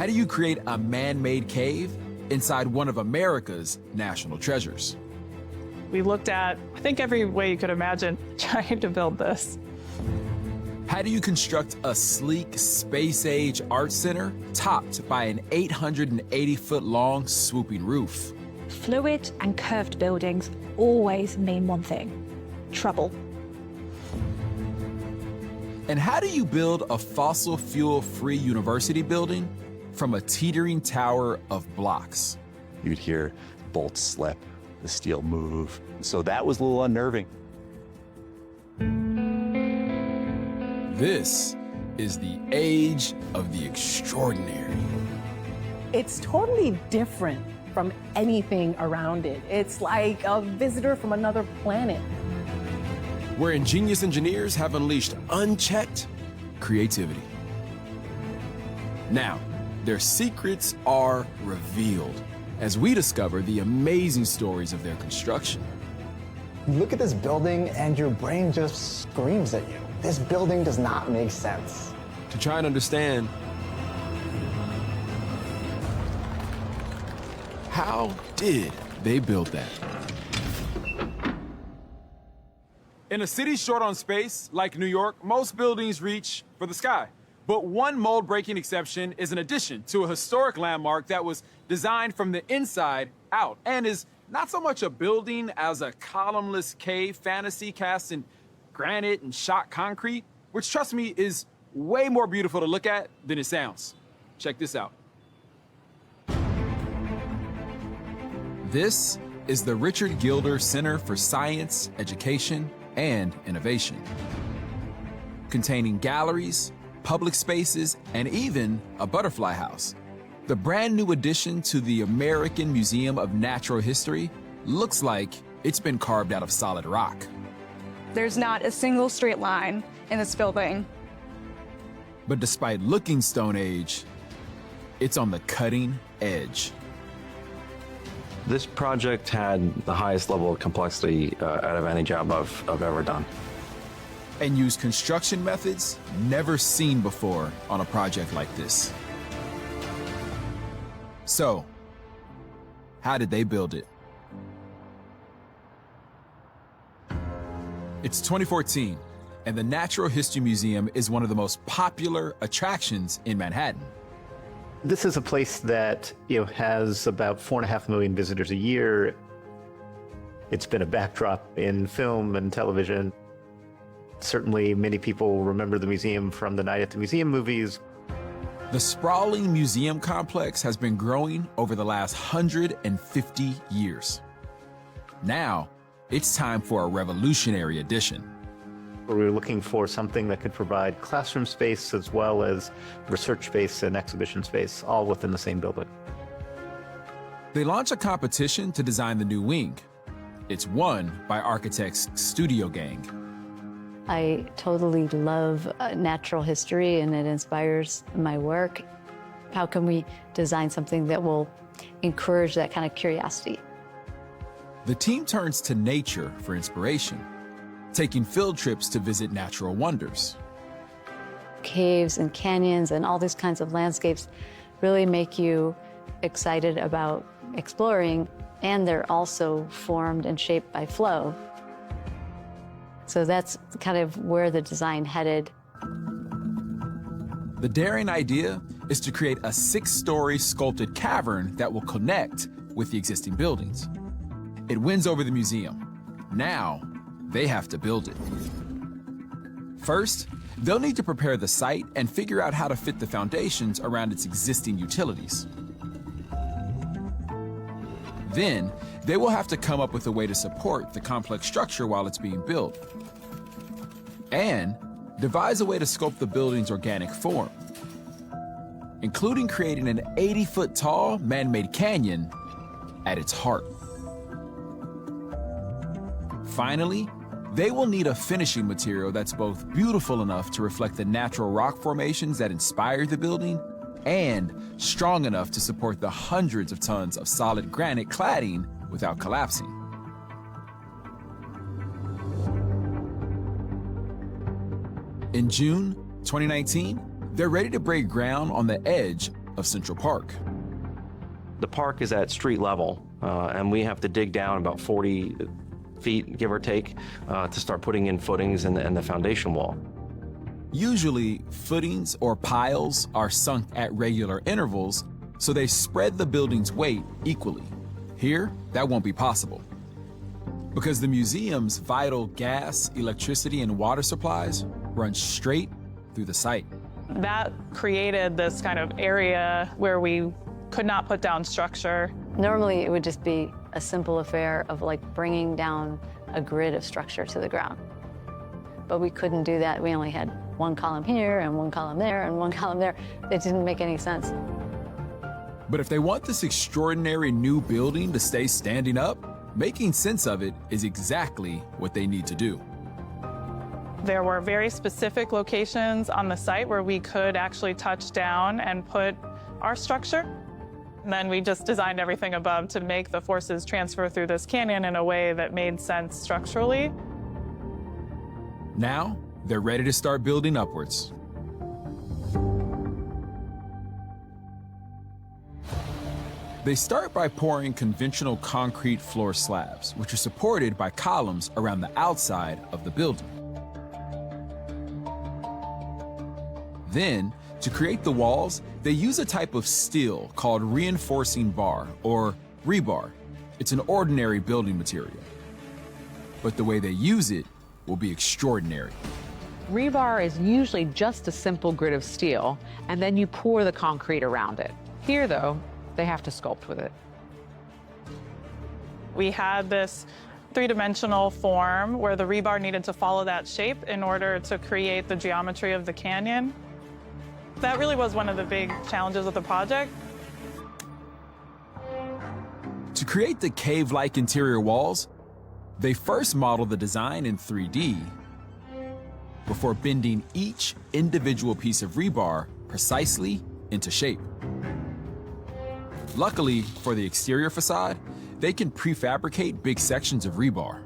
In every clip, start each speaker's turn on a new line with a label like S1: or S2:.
S1: how do you create a man-made cave inside one of America's national treasures?
S2: We looked at, I think, every way you could imagine trying to build this.
S1: How do you construct a sleek space-age art center topped by an 880-foot-long swooping roof?
S3: Fluid and curved buildings always mean one thing: trouble.
S1: And how do you build a fossil fuel-free university building from a teetering tower of blocks?
S4: You'd hear bolts slip, the steel move. So that was a little unnerving.
S1: This is the age of the extraordinary.
S5: It's totally different from anything around it. It's like a visitor from another planet.
S1: Where ingenious engineers have unleashed unchecked creativity. Now, their secrets are revealed as we discover the amazing stories of their construction.
S6: You look at this building and your brain just screams at you. This building does not make sense.
S1: To try and understand, how did they build that? In a city short on space, like New York, most buildings reach for the sky. But one mold-breaking exception is an addition to a historic landmark that was designed from the inside out and is not so much a building as a columnless cave fantasy cast in granite and shot concrete, which, trust me, is way more beautiful to look at than it sounds. Check this out. This is the Richard Gilder Center for Science, Education, and Innovation, containing galleries, public spaces, and even a butterfly house. The brand new addition to the American Museum of Natural History looks like it's been carved out of solid rock.
S7: There's not a single straight line in this building.
S1: But despite looking Stone Age, it's on the cutting edge.
S8: This project had the highest level of complexity out of any job I've ever done.
S1: And used construction methods never seen before on a project like this. So, how did they build it? It's 2014, and the Natural History Museum is one of the most popular attractions in Manhattan.
S9: This is a place that has about 4.5 million visitors a year. It's been a backdrop in film and television. Certainly, many people remember the museum from the Night at the Museum movies.
S1: The sprawling museum complex has been growing over the last 150 years. Now, it's time for a revolutionary addition.
S9: We were looking for something that could provide classroom space as well as research space and exhibition space, all within the same building.
S1: They launch a competition to design the new wing. It's won by architects Studio Gang.
S10: I totally love natural history, and it inspires my work. How can we design something that will encourage that kind of curiosity?
S1: The team turns to nature for inspiration, taking field trips to visit natural wonders.
S10: Caves and canyons and all these kinds of landscapes really make you excited about exploring, and they're also formed and shaped by flow. So that's kind of where the design headed.
S1: The daring idea is to create a 6-story sculpted cavern that will connect with the existing buildings. It wins over the museum. Now, they have to build it. First, they'll need to prepare the site and figure out how to fit the foundations around its existing utilities. Then, they will have to come up with a way to support the complex structure while it's being built, and devise a way to sculpt the building's organic form, including creating an 80-foot-tall man-made canyon at its heart. Finally, they will need a finishing material that's both beautiful enough to reflect the natural rock formations that inspired the building and strong enough to support the hundreds of tons of solid granite cladding without collapsing. In June 2019, they're ready to break ground on the edge of Central Park.
S8: The park is at street level, and we have to dig down about 40 feet, give or take, to start putting in footings and the foundation wall.
S1: Usually, footings or piles are sunk at regular intervals, so they spread the building's weight equally. Here, that won't be possible, because the museum's vital gas, electricity, and water supplies run straight through the site.
S2: That created this kind of area where we could not put down structure.
S10: Normally, it would just be a simple affair of like bringing down a grid of structure to the ground. But we couldn't do that. We only had one column here and one column there and one column there. It didn't make any sense.
S1: But if they want this extraordinary new building to stay standing up, making sense of it is exactly what they need to do.
S2: There were very specific locations on the site where we could actually touch down and put our structure. And then we just designed everything above to make the forces transfer through this canyon in a way that made sense structurally.
S1: Now, they're ready to start building upwards. They start by pouring conventional concrete floor slabs, which are supported by columns around the outside of the building. Then, to create the walls, they use a type of steel called reinforcing bar, or rebar. It's an ordinary building material. But the way they use it will be extraordinary.
S11: Rebar is usually just a simple grid of steel, and then you pour the concrete around it. Here, though, they have to sculpt with it.
S2: We had this three-dimensional form where the rebar needed to follow that shape in order to create the geometry of the canyon. That really was one of the big challenges of the project.
S1: To create the cave-like interior walls, they first modeled the design in 3D before bending each individual piece of rebar precisely into shape. Luckily for the exterior facade, they can prefabricate big sections of rebar.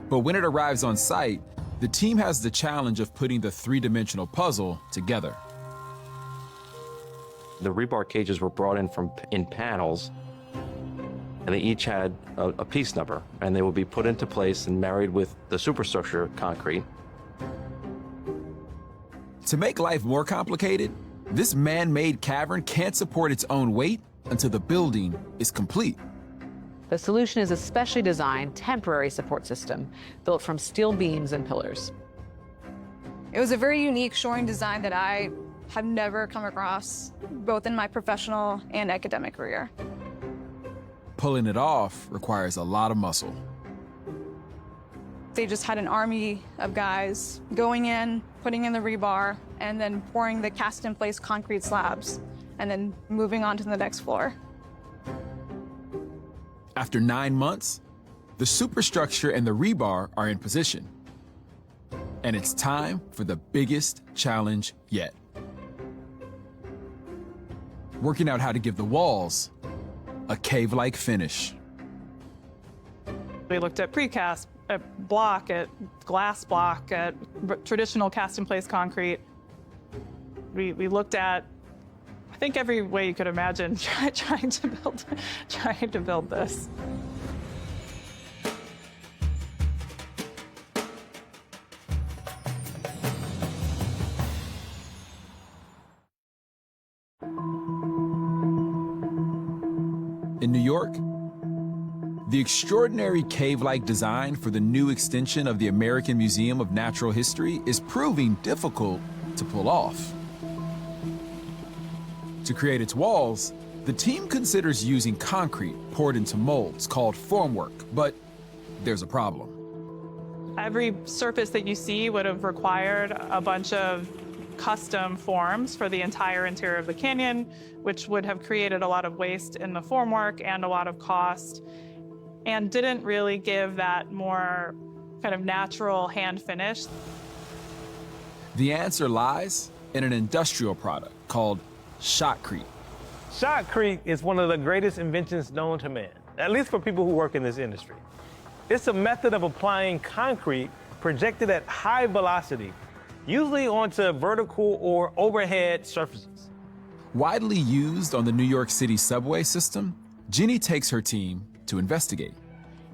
S1: But when it arrives on site, the team has the challenge of putting the three-dimensional puzzle together.
S8: The rebar cages were brought in panels, and they each had a piece number, and they would be put into place and married with the superstructure concrete.
S1: To make life more complicated, this man-made cavern can't support its own weight until the building is complete.
S11: The solution is a specially designed temporary support system built from steel beams and pillars.
S7: It was a very unique shoring design that I have never come across, both in my professional and academic career.
S1: Pulling it off requires a lot of muscle.
S7: They just had an army of guys going in, putting in the rebar, and then pouring the cast-in-place concrete slabs, and then moving on to the next floor.
S1: After 9 months, the superstructure and the rebar are in position. And it's time for the biggest challenge yet. Working out how to give the walls a cave-like finish.
S2: We looked at precast, at block, at glass block, at traditional cast-in-place concrete. We looked at, I think, every way you could imagine trying to build this.
S1: In New York, the extraordinary cave-like design for the new extension of the American Museum of Natural History is proving difficult to pull off. To create its walls, the team considers using concrete poured into molds called formwork, but there's a problem.
S2: Every surface that you see would have required a bunch of custom forms for the entire interior of the canyon, which would have created a lot of waste in the formwork and a lot of cost, and didn't really give that more kind of natural hand finish.
S1: The answer lies in an industrial product called shotcrete.
S12: Shotcrete is one of the greatest inventions known to man, at least for people who work in this industry. It's a method of applying concrete projected at high velocity, usually onto vertical or overhead surfaces.
S1: Widely used on the New York City subway system, Jenny takes her team to investigate.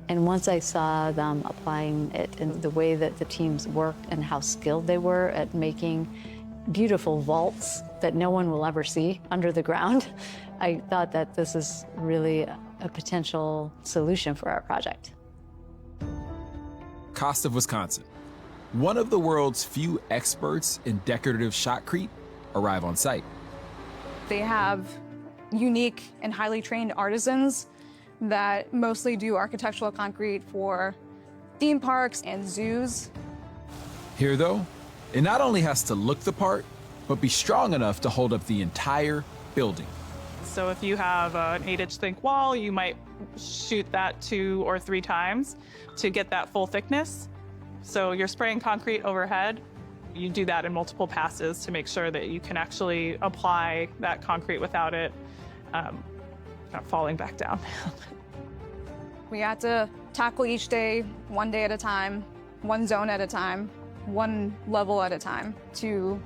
S10: And once I saw them applying it in the way that the teams worked and how skilled they were at making beautiful vaults that no one will ever see under the ground, I thought that this is really a potential solution for our project.
S1: Cost of Wisconsin. One of the world's few experts in decorative shotcrete arrive on site.
S7: They have unique and highly trained artisans that mostly do architectural concrete for theme parks and zoos.
S1: Here, though, it not only has to look the part, but be strong enough to hold up the entire building.
S2: So if you have an 8-inch thick wall, you might shoot that 2 or 3 times to get that full thickness. So you're spraying concrete overhead. You do that in multiple passes to make sure that you can actually apply that concrete without it not falling back down.
S7: We had to tackle each day, one day at a time, one zone at a time, one level at a time to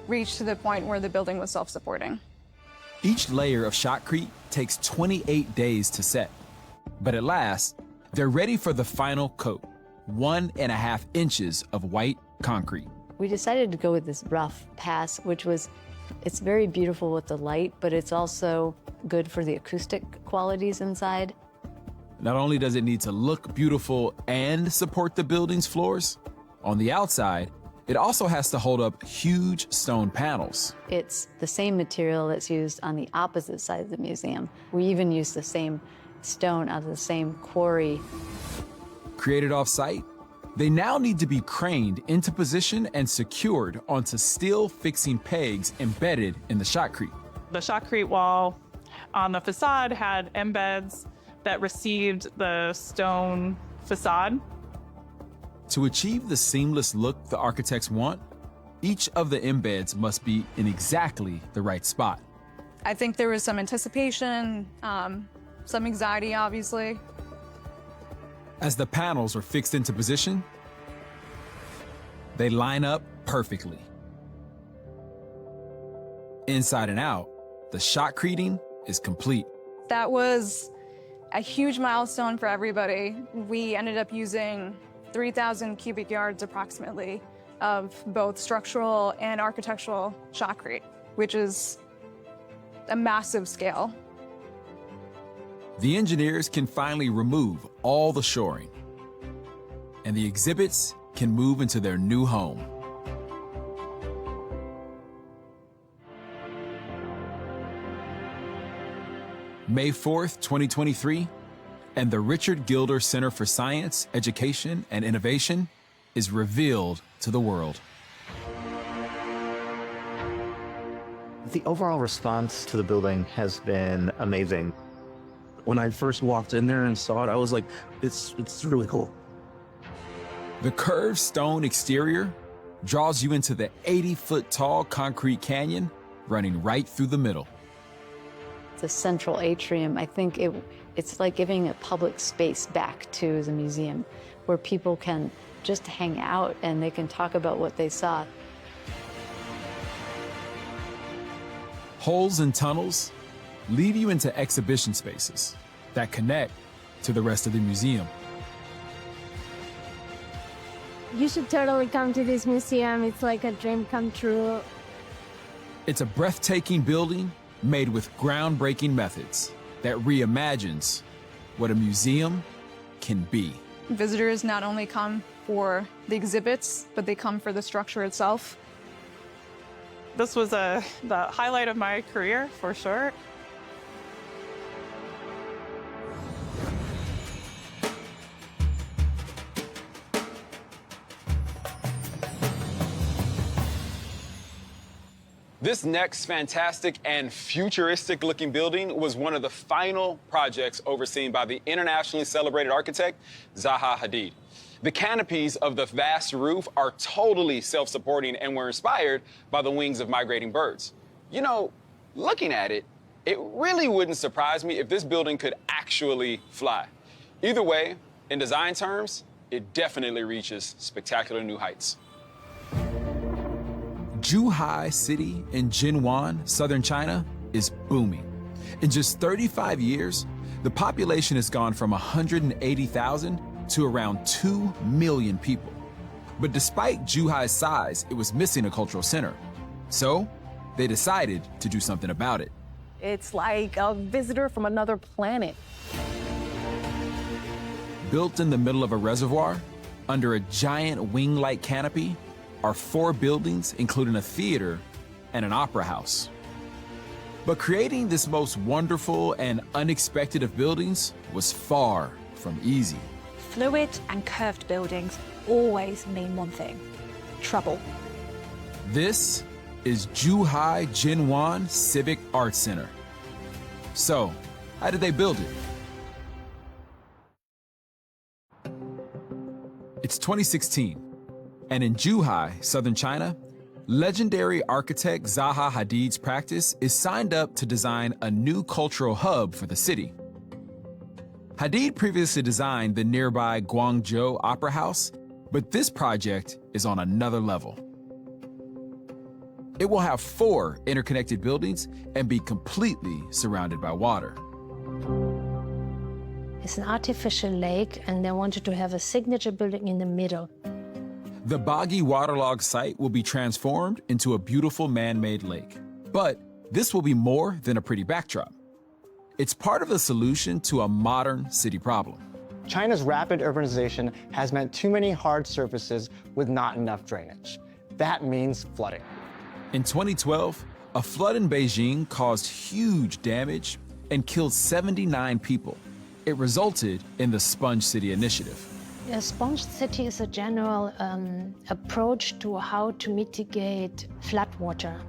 S7: reach to the point where the building was self-supporting.
S1: Each layer of shotcrete takes 28 days to set. But at last, they're ready for the final coat, 1.5 inches of white concrete.
S10: We decided to go with this rough pass, it's very beautiful with the light, but it's also good for the acoustic qualities inside.
S1: Not only does it need to look beautiful and support the building's floors, on the outside, it also has to hold up huge stone panels.
S10: It's the same material that's used on the opposite side of the museum. We even use the same stone out of the same quarry.
S1: Created off-site, they now need to be craned into position and secured onto steel-fixing pegs embedded in the shotcrete.
S2: The shotcrete wall on the facade had embeds that received the stone facade.
S1: To achieve the seamless look the architects want, each of the embeds must be in exactly the right spot.
S7: I think there was some anticipation, some anxiety, obviously.
S1: As the panels are fixed into position, they line up perfectly. Inside and out, the shotcreting is complete.
S7: That was a huge milestone for everybody. We ended up using 3,000 cubic yards approximately of both structural and architectural shotcrete, which is a massive scale.
S1: The engineers can finally remove all the shoring, and the exhibits can move into their new home. May 4th, 2023, and the Richard Gilder Center for Science, Education, and Innovation is revealed to the world.
S9: The overall response to the building has been amazing.
S8: When I first walked in there and saw it, I was like, it's really cool.
S1: The curved stone exterior draws you into the 80-foot-tall concrete canyon running right through the middle.
S10: The central atrium, I think it's like giving a public space back to the museum where people can just hang out and they can talk about what they saw.
S1: Holes and tunnels lead you into exhibition spaces that connect to the rest of the museum.
S13: You should totally come to this museum. It's like a dream come true.
S1: It's a breathtaking building made with groundbreaking methods that reimagines what a museum can be.
S7: Visitors not only come for the exhibits, but they come for the structure itself.
S2: This was the highlight of my career, for sure.
S1: This next fantastic and futuristic looking building was one of the final projects overseen by the internationally celebrated architect, Zaha Hadid. The canopies of the vast roof are totally self-supporting and were inspired by the wings of migrating birds. You know, looking at it, it really wouldn't surprise me if this building could actually fly. Either way, in design terms, it definitely reaches spectacular new heights. Zhuhai City in Jinwan, southern China, is booming. In just 35 years, the population has gone from 180,000 to around 2 million people. But despite Zhuhai's size, it was missing a cultural center. So they decided to do something about it.
S5: It's like a visitor from another planet.
S1: Built in the middle of a reservoir, under a giant wing-like canopy, are 4 buildings, including a theater and an opera house. But creating this most wonderful and unexpected of buildings was far from easy.
S3: Fluid and curved buildings always mean one thing: trouble.
S1: This is Zhuhai Jinwan Civic Arts Center. So, how did they build it? It's 2016, and in Zhuhai, southern China, legendary architect Zaha Hadid's practice is signed up to design a new cultural hub for the city. Hadid previously designed the nearby Guangzhou Opera House, but this project is on another level. It will have 4 interconnected buildings and be completely surrounded by water.
S14: It's an artificial lake, and they wanted to have a signature building in the middle.
S1: The boggy waterlogged site will be transformed into a beautiful man-made lake. But this will be more than a pretty backdrop. It's part of the solution to a modern city problem.
S6: China's rapid urbanization has meant too many hard surfaces with not enough drainage. That means flooding.
S1: In 2012, a flood in Beijing caused huge damage and killed 79 people. It resulted in the Sponge City Initiative.
S14: A sponge city is a general approach to how to mitigate floodwater.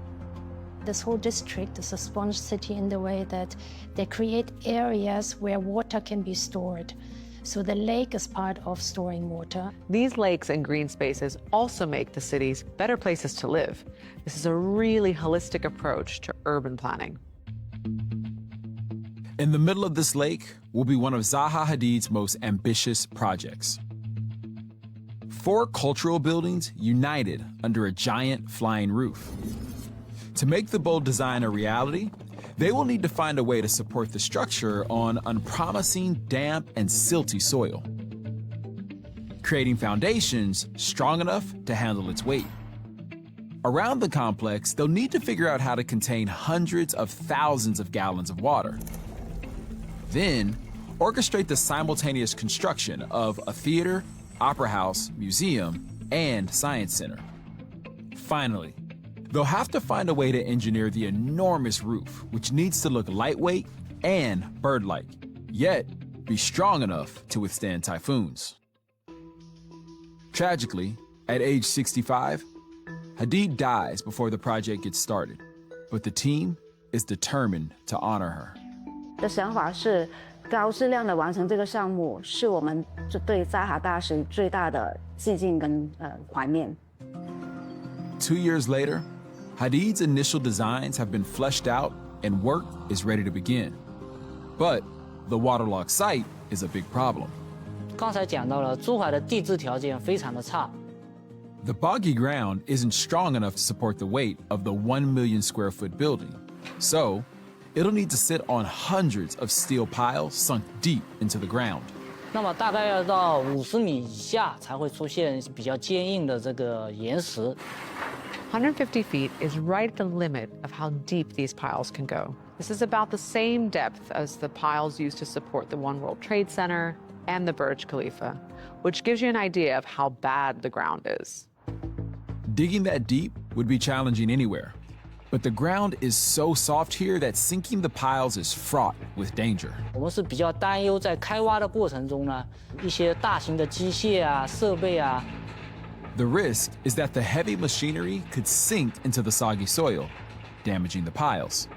S14: This whole district is a sponge city in the way that they create areas where water can be stored. So the lake is part of storing water.
S11: These lakes and green spaces also make the cities better places to live. This is a really holistic approach to urban planning.
S1: In the middle of this lake will be one of Zaha Hadid's most ambitious projects. 4 cultural buildings united under a giant flying roof. To make the bold design a reality, they will need to find a way to support the structure on unpromising, damp, and silty soil, creating foundations strong enough to handle its weight. Around the complex, they'll need to figure out how to contain hundreds of thousands of gallons of water. Then, orchestrate the simultaneous construction of a theater, opera house, museum, and science center. Finally, they'll have to find a way to engineer the enormous roof, which needs to look lightweight and bird-like, yet be strong enough to withstand typhoons. Tragically, at age 65, Hadid dies before the project gets started, but the team is determined to honor her.
S15: 的想法是高质量的完成这个项目，是我们对扎哈大师最大的致敬跟怀念。
S1: 2 years later, Hadid's initial designs have been fleshed out and work is ready to begin. But the waterlogged site is a big problem.
S16: 刚才讲到了，珠海的地质条件非常的差。
S1: The boggy ground isn't strong enough to support the weight of the 1 million square foot building. So, it'll need to sit on hundreds of steel piles sunk deep into the ground.
S16: 那么大概要到50米以下才会出现比较坚硬的这个岩石。
S11: 150 feet is right at the limit of how deep these piles can go. This is about the same depth as the piles used to support the One World Trade Center and the Burj Khalifa, which gives you an idea of how bad the ground is.
S1: Digging that deep would be challenging anywhere, but the ground is so soft here that sinking the piles is fraught with danger.
S16: 我们是比较担忧在开挖的过程中呢，一些大型的机械啊、设备啊。
S1: The risk is that the heavy machinery could sink into the soggy soil, damaging the piles.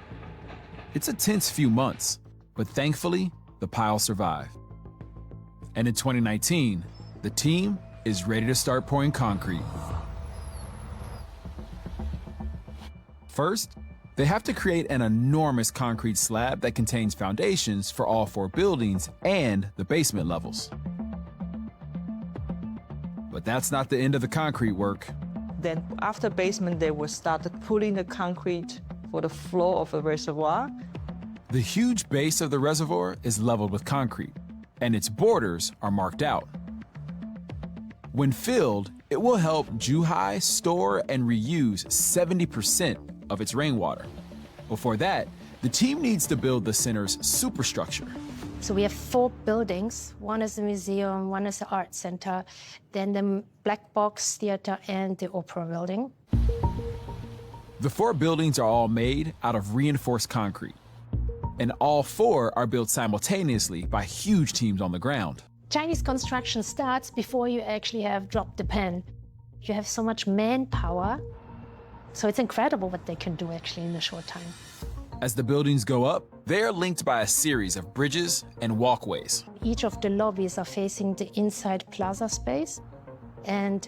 S1: It's a tense few months, but thankfully, the piles survive. And in 2019, the team is ready to start pouring concrete. First, they have to create an enormous concrete slab that contains foundations for all 4 buildings and the basement levels. But that's not the end of the concrete work.
S17: Then after basement, they will start pulling the concrete for the flow of the reservoir.
S1: The huge base of the reservoir is leveled with concrete, and its borders are marked out. When filled, it will help Zhuhai store and reuse 70% of its rainwater. Before that, the team needs to build the center's superstructure.
S14: So we have 4 buildings. One is the museum, one is the art center, then the Black Box Theater and the Opera building.
S1: The 4 buildings are all made out of reinforced concrete, and all 4 are built simultaneously by huge teams on the ground.
S14: Chinese construction starts before you actually have dropped the pen. You have so much manpower, so it's incredible what they can do actually in a short time.
S1: As the buildings go up, they are linked by a series of bridges and walkways.
S14: Each of the lobbies are facing the inside plaza space, and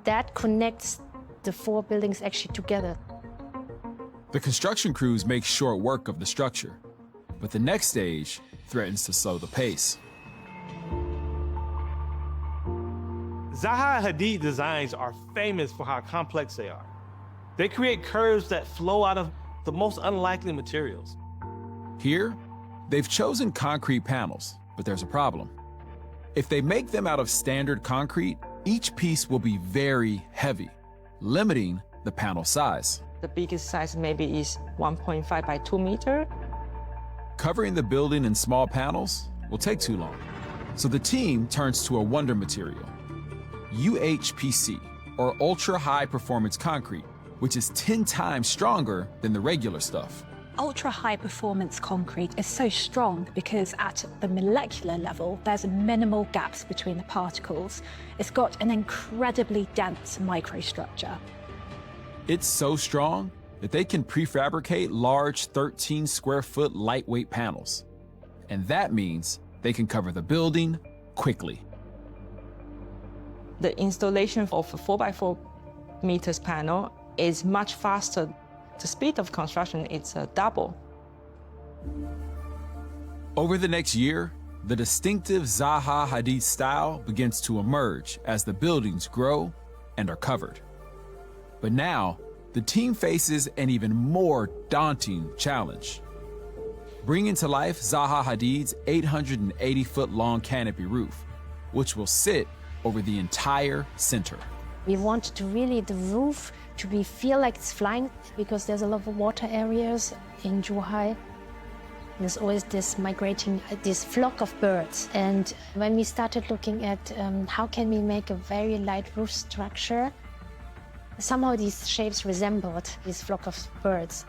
S14: that connects the 4 buildings actually together.
S1: The construction crews make short work of the structure, but the next stage threatens to slow the pace.
S12: Zaha Hadid designs are famous for how complex they are. They create curves that flow out of the most unlikely materials.
S1: Here, they've chosen concrete panels, but there's a problem. If they make them out of standard concrete, each piece will be very heavy, limiting the panel size.
S17: The biggest size maybe is 1.5 by 2 meter.
S1: Covering the building in small panels will take too long. So the team turns to a wonder material, UHPC, or ultra high performance concrete, which is 10 times stronger than the regular stuff.
S3: Ultra high performance concrete is so strong because at the molecular level, there's minimal gaps between the particles. It's got an incredibly dense microstructure.
S1: It's so strong that they can prefabricate large 13 square foot lightweight panels. And that means they can cover the building quickly.
S17: The installation of a 4x4 meters panel is much faster. The speed of construction is double.
S1: Over the next year, the distinctive Zaha Hadid style begins to emerge as the buildings grow and are covered. But now, the team faces an even more daunting challenge: bringing to life Zaha Hadid's 880-foot-long canopy roof, which will sit over the entire center.
S14: We want to really the roof to feel like it's flying because there's a lot of water areas in Zhuhai. There's always this migrating, this flock of birds. And when we started looking at how can we make a very light roof structure, somehow these shapes resembled this flock of birds.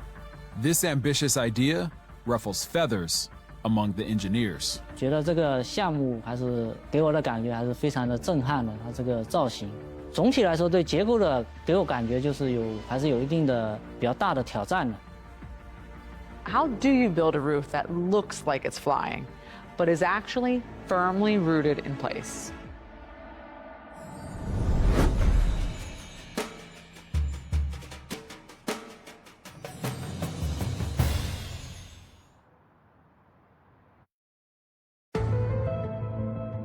S1: This ambitious idea ruffles feathers among the engineers.
S16: 觉得这个项目还是给我的感觉还是非常的震撼的，它这个造型。总体来说，对结构的给我感觉就是还是有一定的比较大的挑战的。
S11: How do you build a roof that looks like it's flying, but is actually firmly rooted in place?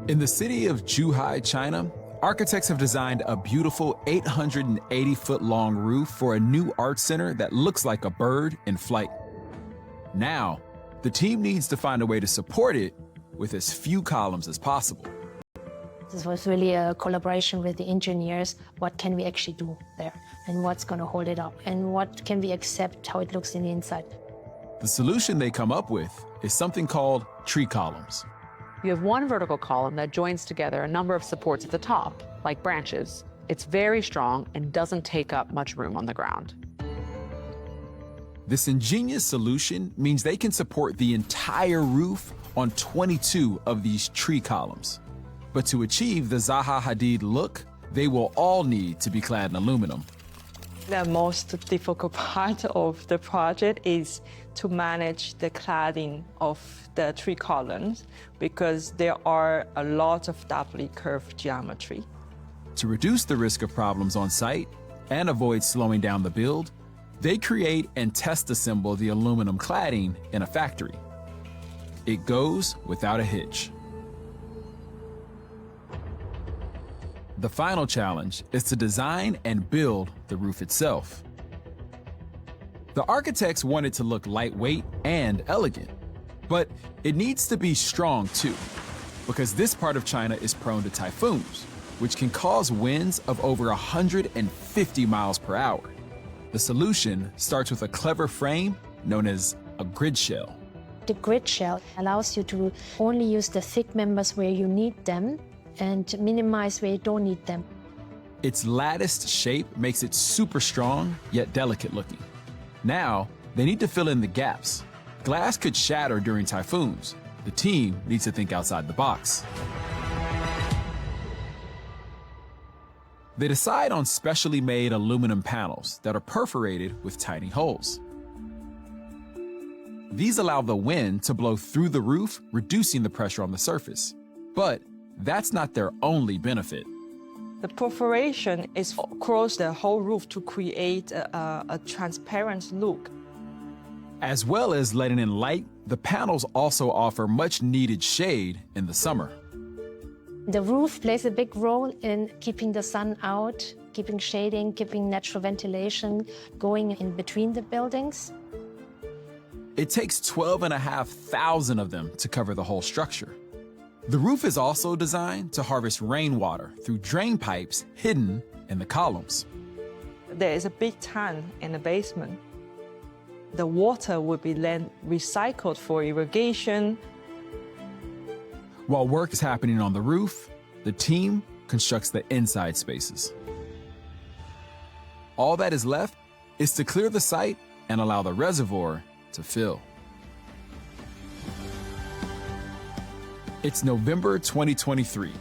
S1: In the city of Zhuhai, China, architects have designed a beautiful 880-foot-long roof for a new art center that looks like a bird in flight. Now, the team needs to find a way to support it with as few columns as possible.
S14: This was really a collaboration with the engineers. What can we actually do there? And what's going to hold it up? And what can we accept how it looks in the inside?
S1: The solution they come up with is something called tree columns.
S11: You have one vertical column that joins together a number of supports at the top, like branches. It's very strong and doesn't take up much room on the ground.
S1: This ingenious solution means they can support the entire roof on 22 of these tree columns. But to achieve the Zaha Hadid look, they will all need to be clad in aluminum.
S17: The most difficult part of the project is to manage the cladding of the tree columns because there are a lot of doubly curved geometry.
S1: To reduce the risk of problems on site and avoid slowing down the build, they create and test assemble the aluminum cladding in a factory. It goes without a hitch. The final challenge is to design and build the roof itself. The architects want it to look lightweight and elegant, but it needs to be strong too, because this part of China is prone to typhoons, which can cause winds of over 150 miles per hour. The solution starts with a clever frame known as a grid shell.
S14: The grid shell allows you to only use the thick members where you need them and minimize where you don't need them.
S1: Its latticed shape makes it super strong, yet delicate looking. Now, they need to fill in the gaps. Glass could shatter during typhoons. The team needs to think outside the box. They decide on specially made aluminum panels that are perforated with tiny holes. These allow the wind to blow through the roof, reducing the pressure on the surface. But that's not their only benefit.
S17: The perforation is across the whole roof to create a transparent look.
S1: As well as letting in light, the panels also offer much needed shade in the summer.
S14: The roof plays a big role in keeping the sun out, keeping shading, keeping natural ventilation going in between the buildings.
S1: It takes 12,500 of them to cover the whole structure. The roof is also designed to harvest rainwater through drain pipes hidden in the columns.
S17: There is a big tank in the basement. The water will be then recycled for irrigation.
S1: While work is happening on the roof, the team constructs the inside spaces. All that is left is to clear the site and allow the reservoir to fill. It's November 2023,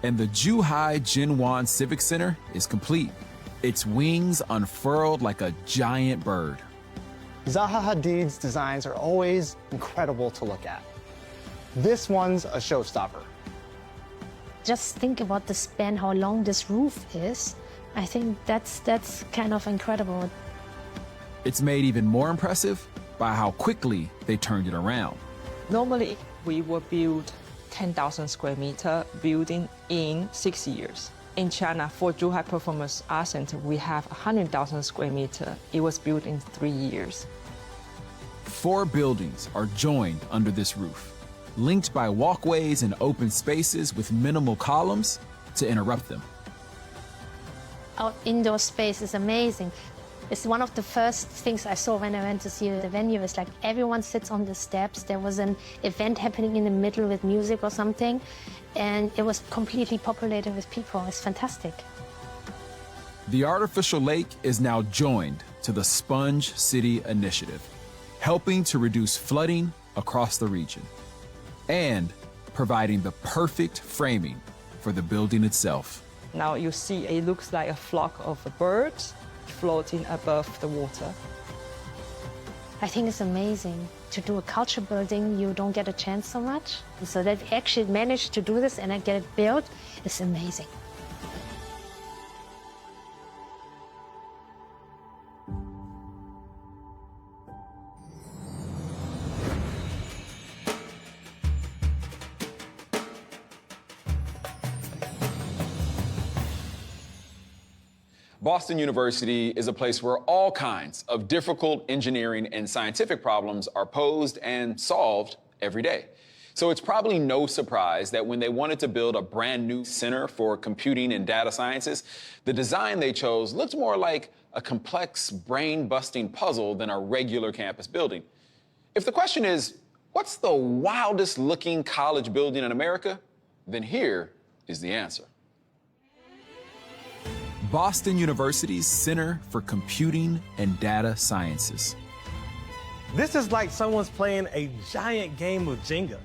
S1: and the Zhuhai Jinwan Civic Center is complete, its wings unfurled like a giant bird.
S6: Zaha Hadid's designs are always incredible to look at. This one's a showstopper.
S14: Just think about the span, how long this roof is. I think that's kind of incredible.
S1: It's made even more impressive by how quickly they turned it around.
S17: Normally, we will build 10,000 square meter building in 6 years. In China, for Zhuhai Performance Art Center, we have 100,000 square meter. It was built in 3 years.
S1: 4 buildings are joined under this roof, linked by walkways and open spaces with minimal columns to interrupt them.
S14: Our indoor space is amazing. It's one of the first things I saw when I went to see the venue. It's like everyone sits on the steps. There was an event happening in the middle with music or something, and it was completely populated with people. It's fantastic.
S1: The artificial lake is now joined to the Sponge City Initiative, helping to reduce flooding across the region and providing the perfect framing for the building itself.
S17: Now you see it looks like a flock of birds floating above the water.
S14: I think it's amazing. To do a culture building, you don't get a chance so much. So that we actually managed to do this and I get it built, it's amazing.
S1: Boston University is a place where all kinds of difficult engineering and scientific problems are posed and solved every day. So it's probably no surprise that when they wanted to build a brand new center for computing and data sciences, the design they chose looked more like a complex brain-busting puzzle than a regular campus building. If the question is, what's the wildest looking college building in America? Then here is the answer. Boston University's Center for Computing and Data Sciences.
S12: This is like someone's playing a giant game of Jenga.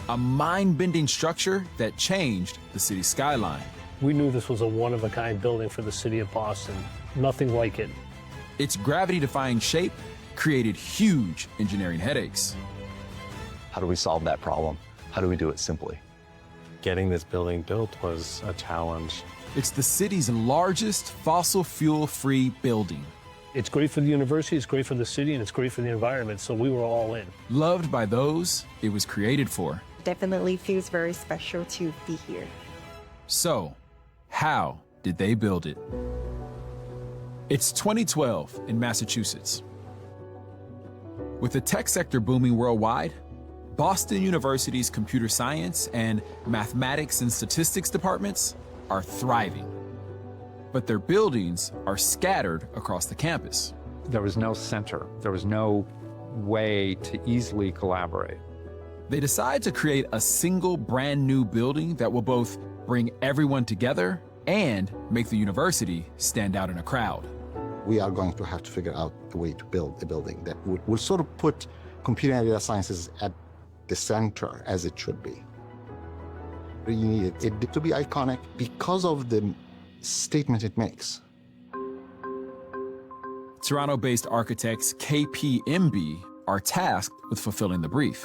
S1: A mind-bending structure that changed the city's skyline.
S18: We knew this was a one-of-a-kind building for the city of Boston. Nothing like it.
S1: Its gravity-defying shape created huge engineering headaches.
S4: How do we solve that problem? How do we do it simply?
S12: Getting this building built was a challenge.
S1: It's the city's largest fossil fuel-free building.
S18: It's great for the university, it's great for the city, and it's great for the environment, so we were all in.
S1: Loved by those it was created for.
S19: Definitely feels very special to be here.
S1: So, how did they build it? It's 2012 in Massachusetts. With the tech sector booming worldwide, Boston University's computer science and mathematics and statistics departments are thriving. But their buildings are scattered across the campus.
S20: There was no center. There was no way to easily collaborate.
S1: They decide to create a single brand new building that will both bring everyone together and make the university stand out in a crowd.
S6: We are going to have to figure out a way to build a building that will sort of put computing and data sciences at the center as it should be. You need it to be iconic because of the statement it makes.
S1: Toronto-based architects KPMB are tasked with fulfilling the brief.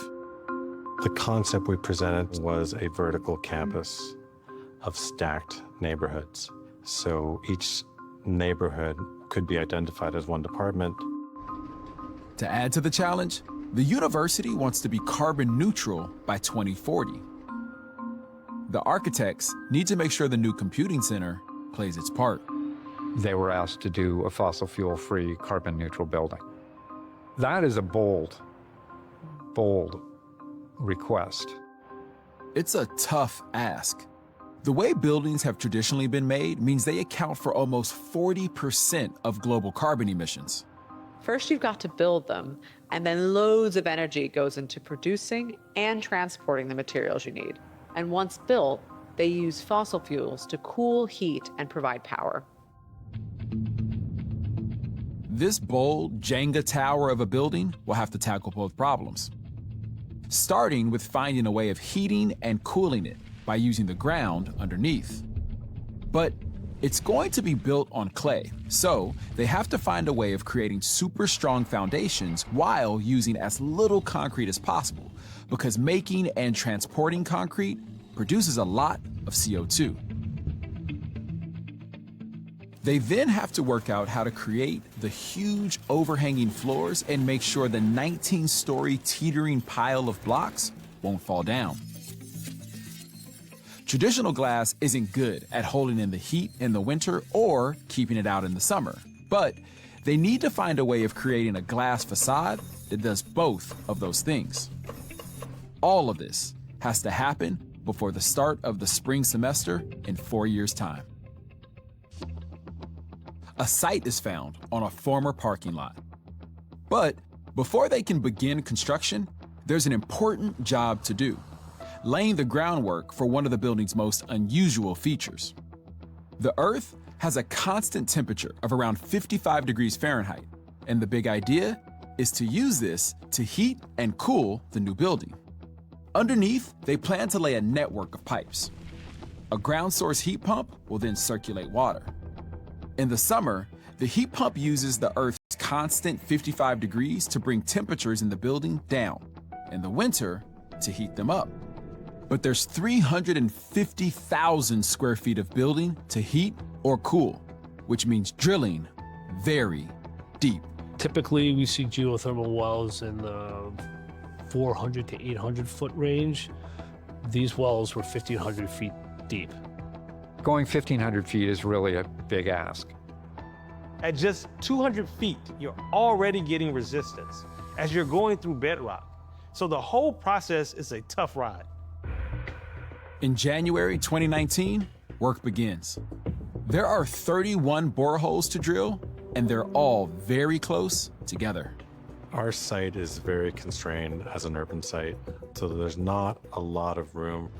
S21: The concept we presented was a vertical campus of stacked neighborhoods. So each neighborhood could be identified as one department.
S1: To add to the challenge, the university wants to be carbon neutral by 2040. The architects need to make sure the new computing center plays its part.
S20: They were asked to do a fossil fuel-free, carbon-neutral building. That is a bold request.
S1: It's a tough ask. The way buildings have traditionally been made means they account for almost 40% of global carbon emissions.
S11: First, you've got to build them, and then loads of energy goes into producing and transporting the materials you need. And once built, they use fossil fuels to cool, heat, and provide power.
S1: This bold Jenga tower of a building will have to tackle both problems, starting with finding a way of heating and cooling it by using the ground underneath. But it's going to be built on clay, so they have to find a way of creating super strong foundations while using as little concrete as possible, because making and transporting concrete produces a lot of CO2. They then have to work out how to create the huge overhanging floors and make sure the 19-story teetering pile of blocks won't fall down. Traditional glass isn't good at holding in the heat in the winter or keeping it out in the summer, but they need to find a way of creating a glass facade that does both of those things. All of this has to happen before the start of the spring semester in 4 years' time. A site is found on a former parking lot. But before they can begin construction, there's an important job to do: laying the groundwork for one of the building's most unusual features. The Earth has a constant temperature of around 55 degrees Fahrenheit, and the big idea is to use this to heat and cool the new building. Underneath, they plan to lay a network of pipes. A ground source heat pump will then circulate water. In the summer, the heat pump uses the Earth's constant 55 degrees to bring temperatures in the building down. In the winter, to heat them up. But there's 350,000 square feet of building to heat or cool, which means drilling very deep.
S18: Typically, we see geothermal wells in the 400 to 800 foot range. These wells were 1,500 feet deep.
S20: Going 1,500 feet is really a big ask.
S12: At just 200 feet, you're already getting resistance as you're going through bedrock. So the whole process is a tough ride.
S1: In January 2019, work begins. There are 31 boreholes to drill, and they're all very close together.
S21: Our site is very constrained as an urban site, so there's not a lot of room.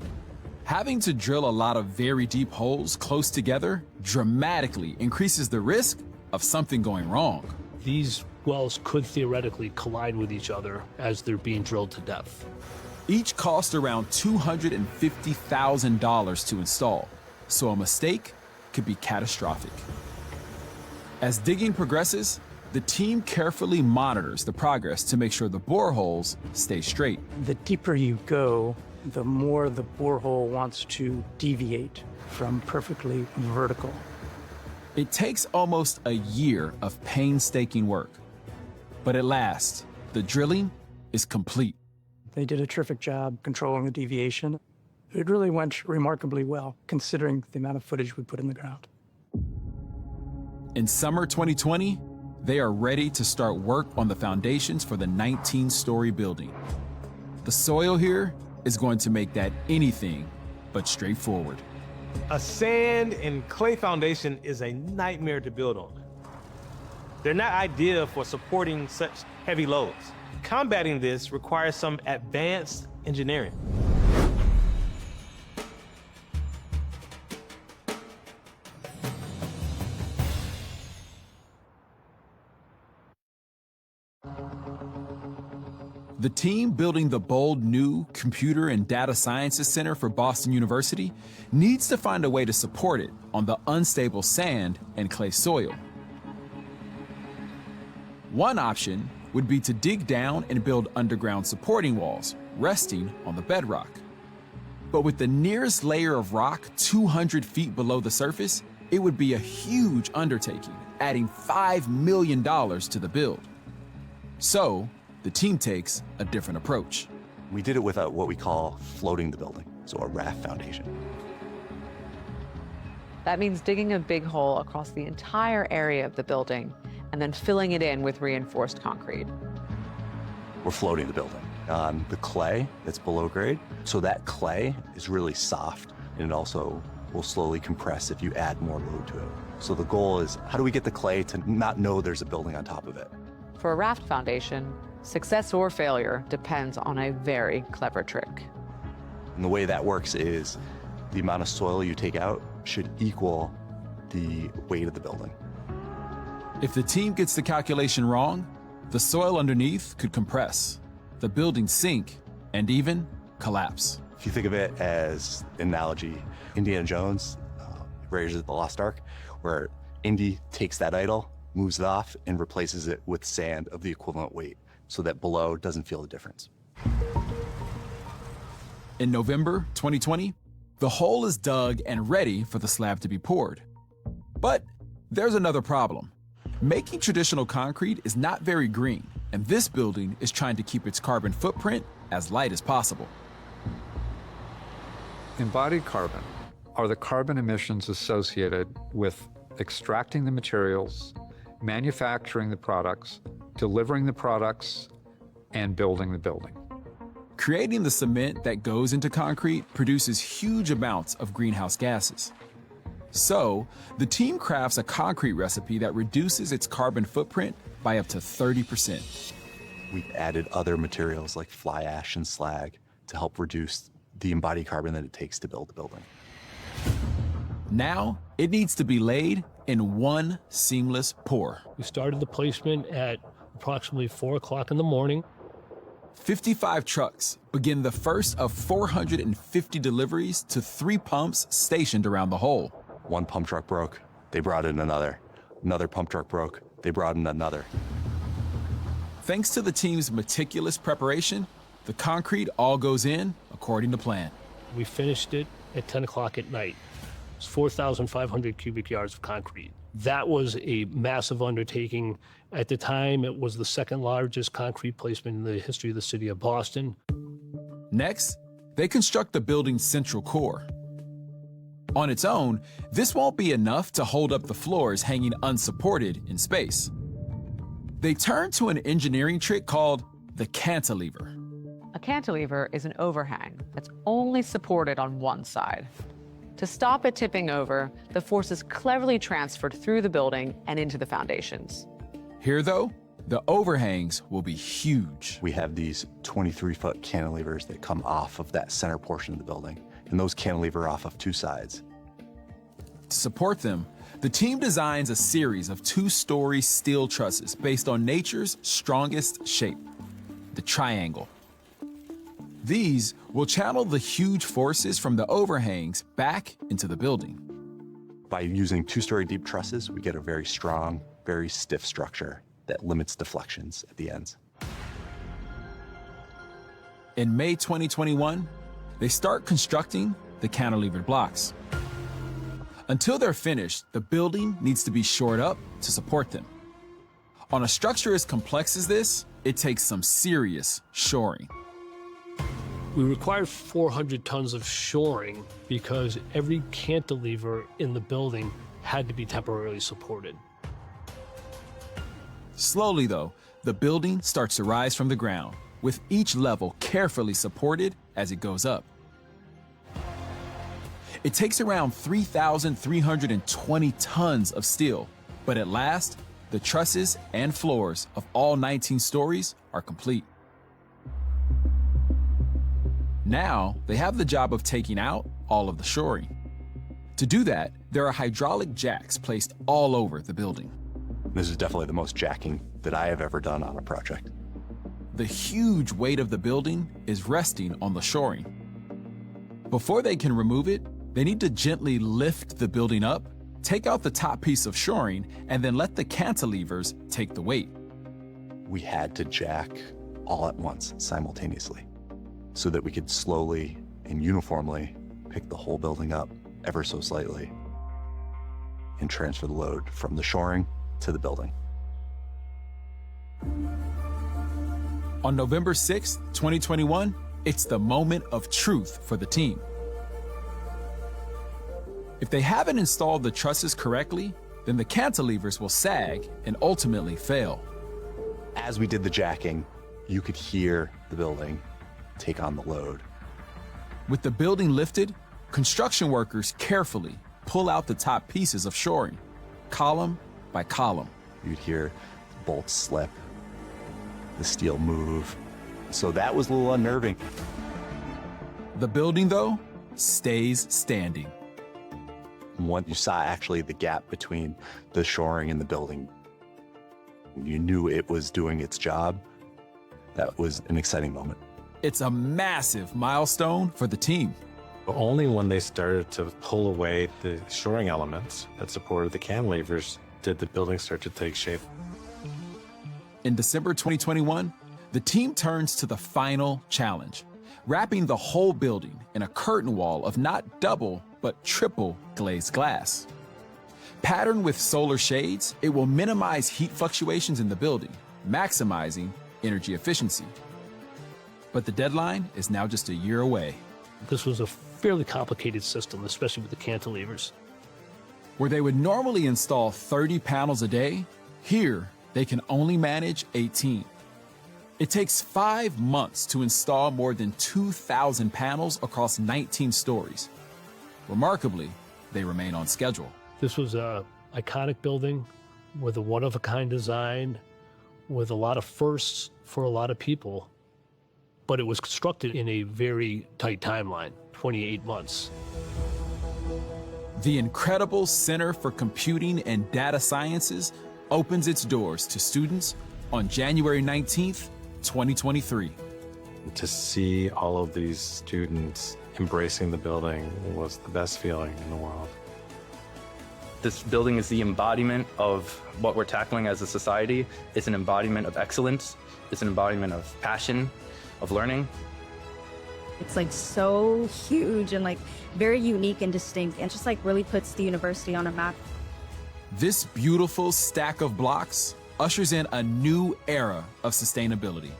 S1: Having to drill a lot of very deep holes close together dramatically increases the risk of something going wrong.
S18: These wells could theoretically collide with each other as they're being drilled to depth.
S1: Each cost around $250,000 to install, so a mistake could be catastrophic. As digging progresses, the team carefully monitors the progress to make sure the boreholes stay straight.
S22: The deeper you go, the more the borehole wants to deviate from perfectly vertical.
S1: It takes almost a year of painstaking work, but at last, the drilling is complete.
S22: They did a terrific job controlling the deviation. It really went remarkably well, considering the amount of footage we put in the ground.
S1: In summer 2020, they are ready to start work on the foundations for the 19-story building. The soil here is going to make that anything but straightforward.
S12: A sand and clay foundation is a nightmare to build on. They're not ideal for supporting such heavy loads. Combating this requires some advanced engineering.
S1: The team building the bold new Computer and Data Sciences Center for Boston University needs to find a way to support it on the unstable sand and clay soil. One option would be to dig down and build underground supporting walls, resting on the bedrock. But with the nearest layer of rock 200 feet below the surface, it would be a huge undertaking, adding $5 million to the build. So, the team takes a different approach.
S4: We did it with what we call floating the building, so a raft foundation.
S11: That means digging a big hole across the entire area of the building and then filling it in with reinforced concrete.
S4: We're floating the building on the clay that's below grade. So that clay is really soft, and it also will slowly compress if you add more load to it. So the goal is, how do we get the clay to not know there's a building on top of it?
S11: For a raft foundation, success or failure depends on a very clever trick.
S4: And the way that works is the amount of soil you take out should equal the weight of the building.
S1: If the team gets the calculation wrong, the soil underneath could compress, the building sink, and even collapse.
S4: If you think of it as an analogy, Indiana Jones, Raiders of the Lost Ark, where Indy takes that idol, moves it off, and replaces it with sand of the equivalent weight, so that below doesn't feel the difference.
S1: In November 2020, the hole is dug and ready for the slab to be poured. But there's another problem. Making traditional concrete is not very green, and this building is trying to keep its carbon footprint as light as possible.
S20: Embodied carbon are the carbon emissions associated with extracting the materials, manufacturing the products, delivering the products, and building the building.
S1: Creating the cement that goes into concrete produces huge amounts of greenhouse gases. So, the team crafts a concrete recipe that reduces its carbon footprint by up to 30%.
S4: We've added other materials like fly ash and slag to help reduce the embodied carbon that it takes to build the building.
S1: Now, it needs to be laid in one seamless pour.
S18: We started the placement at approximately 4 o'clock in the morning.
S1: 55 trucks begin the first of 450 deliveries to 3 pumps stationed around the hole.
S4: One pump truck broke, they brought in another. Another pump truck broke, they brought in another.
S1: Thanks to the team's meticulous preparation, the concrete all goes in according to plan.
S18: We finished it at 10 o'clock at night. It's 4,500 cubic yards of concrete. That was a massive undertaking. At the time, it was the second largest concrete placement in the history of the city of Boston.
S1: Next, they construct the building's central core. On its own, this won't be enough to hold up the floors hanging unsupported in space. They turn to an engineering trick called the cantilever.
S11: A cantilever is an overhang that's only supported on one side. To stop it tipping over, the force is cleverly transferred through the building and into the foundations.
S1: Here, though, the overhangs will be huge.
S4: We have these 23-foot cantilevers that come off of that center portion of the building, and those cantilever off of 2 sides.
S1: To support them, the team designs a series of 2-story steel trusses based on nature's strongest shape, the triangle. These will channel the huge forces from the overhangs back into the building.
S4: By using 2-story deep trusses, we get a very strong, very stiff structure that limits deflections at the ends.
S1: In May 2021, they start constructing the cantilevered blocks. Until they're finished, the building needs to be shored up to support them. On a structure as complex as this, it takes some serious shoring.
S18: We required 400 tons of shoring because every cantilever in the building had to be temporarily supported.
S1: Slowly, though, the building starts to rise from the ground, with each level carefully supported as it goes up. It takes around 3,320 tons of steel, but at last, the trusses and floors of all 19 stories are complete. Now, they have the job of taking out all of the shoring. To do that, there are hydraulic jacks placed all over the building.
S4: This is definitely the most jacking that I have ever done on a project.
S1: The huge weight of the building is resting on the shoring. Before they can remove it, they need to gently lift the building up, take out the top piece of shoring, and then let the cantilevers take the weight.
S4: We had to jack all at once, simultaneously, so that we could slowly and uniformly pick the whole building up ever so slightly and transfer the load from the shoring to the building.
S1: On November 6, 2021, it's the moment of truth for the team. If they haven't installed the trusses correctly, then the cantilevers will sag and ultimately fail.
S4: As we did the jacking, you could hear the building take on the load.
S1: With the building lifted, construction workers carefully pull out the top pieces of shoring, column by column.
S4: You'd hear the bolts slip, the steel move. So that was a little unnerving.
S1: The building, though, stays standing.
S4: Once you saw actually the gap between the shoring and the building, you knew it was doing its job. That was an exciting moment.
S1: It's a massive milestone for the team.
S21: Only when they started to pull away the shoring elements that supported the cantilevers did the building start to take shape.
S1: In December 2021, the team turns to the final challenge, wrapping the whole building in a curtain wall of not double, but triple glazed glass. Patterned with solar shades, it will minimize heat fluctuations in the building, maximizing energy efficiency. But the deadline is now just a year away.
S18: This was a fairly complicated system, especially with the cantilevers.
S1: Where they would normally install 30 panels a day, here they can only manage 18. It takes 5 months to install more than 2,000 panels across 19 stories. Remarkably, they remain on schedule.
S18: This was an iconic building with a one-of-a-kind design, with a lot of firsts for a lot of people, but it was constructed in a very tight timeline, 28 months.
S1: The incredible Center for Computing and Data Sciences opens its doors to students on January 19th, 2023.
S21: To see all of these students embracing the building was the best feeling in the world.
S8: This building is the embodiment of what we're tackling as a society. It's an embodiment of excellence. It's an embodiment of passion, of learning.
S9: It's like so huge and like very unique and distinct, and just like really puts the university on a map.
S1: This beautiful stack of blocks ushers in a new era of sustainability,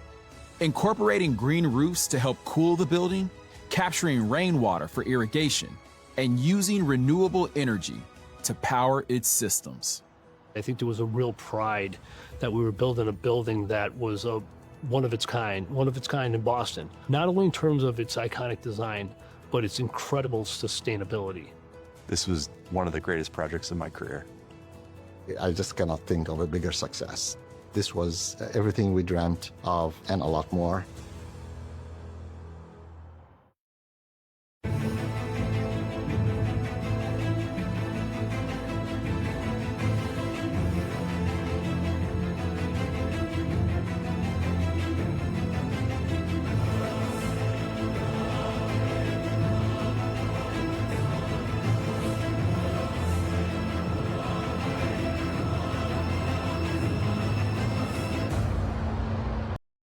S1: incorporating green roofs to help cool the building, capturing rainwater for irrigation, and using renewable energy to power its systems.
S18: I think there was a real pride that we were building a building that was one of its kind in Boston, not only in terms of its iconic design, but its incredible sustainability.
S4: This was one of the greatest projects in my career.
S6: I just cannot think of a bigger success. This was everything we dreamt of and a lot more.